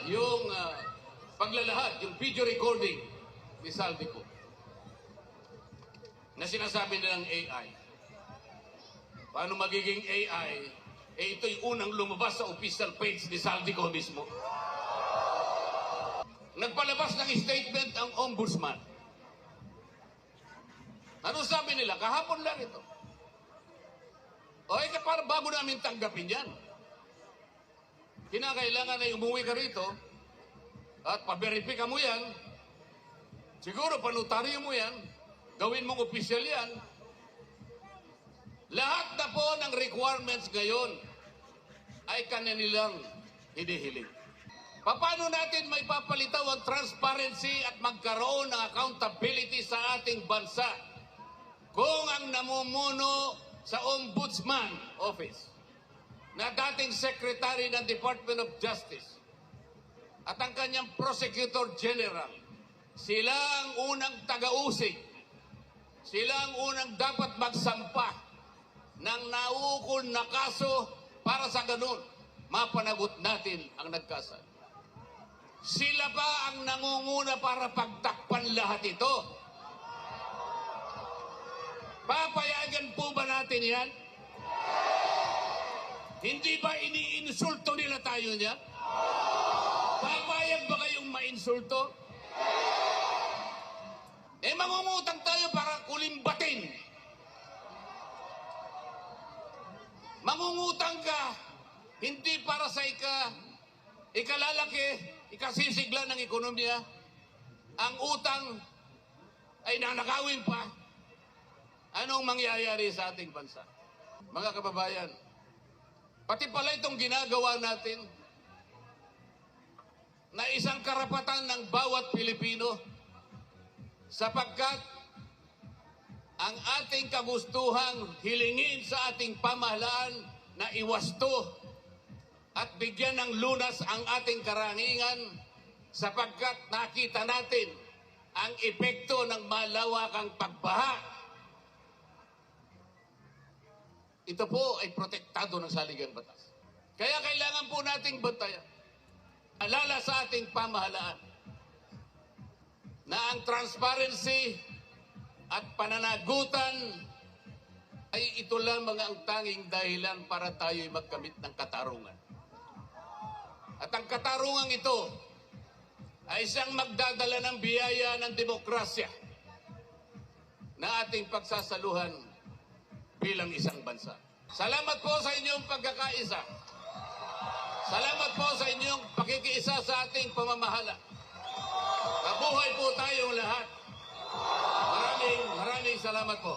yung paglalahad, yung video recording ni Saldico na sinasabi nilang AI. Paano magiging AI? Ito'y unang lumabas sa official page ni Saldico mismo. Nagpalabas ng statement ang ombudsman. Ano sabi nila? Kahapon lang ito. O para bago namin tanggapin yan. Kinakailangan na umuwi ka rito at pa-verify mo yan. Siguro panutaryo mo yan. Gawin mong official yan. Lahat na po ng requirements ngayon ay kanilang hinihiling. Paano natin may papalitaw ang transparency at magkaroon ng accountability sa ating bansa kung ang namumuno sa Ombudsman Office na dating Secretary ng Department of Justice at ang kanyang Prosecutor General, sila ang unang taga-usig, sila ang unang dapat magsampa ng naukol na kaso para sa ganun mapanagot natin ang nagkasala. Sila pa ang nangunguna para pagtakpan lahat ito. Papayagan po ba natin yan? Hindi ba iniinsulto nila tayo niya? Papayag ba kayong mainsulto? Mangungutang tayo para kulimbatin. Mangungutang ka, hindi para sa ikalalaki, ikasisigla ng ekonomiya. Ang utang ay nanakawin pa. Anong mangyayari sa ating bansa? Mga kababayan, pati pala itong ginagawa natin na isang karapatan ng bawat Pilipino sapagkat ang ating kagustuhang hilingin sa ating pamahalaan na iwasto at bigyan ng lunas ang ating karangingan sapagkat nakita natin ang epekto ng malawakang pagbaha. Ito po ay protektado ng saligang batas. Kaya kailangan po nating bantayan. Alala sa ating pamahalaan na ang transparency at pananagutan ay ito lamang ang tanging dahilan para tayo'y magkamit ng katarungan. At ang katarungan ito ay siyang magdadala ng biyaya ng demokrasya na ating pagsasaluhan bilang isang bansa. Salamat po sa inyong pagkakaisa. Salamat po sa inyong pakikiisa sa ating pamamahala. Mabuhay po tayong lahat. Maraming salamat po.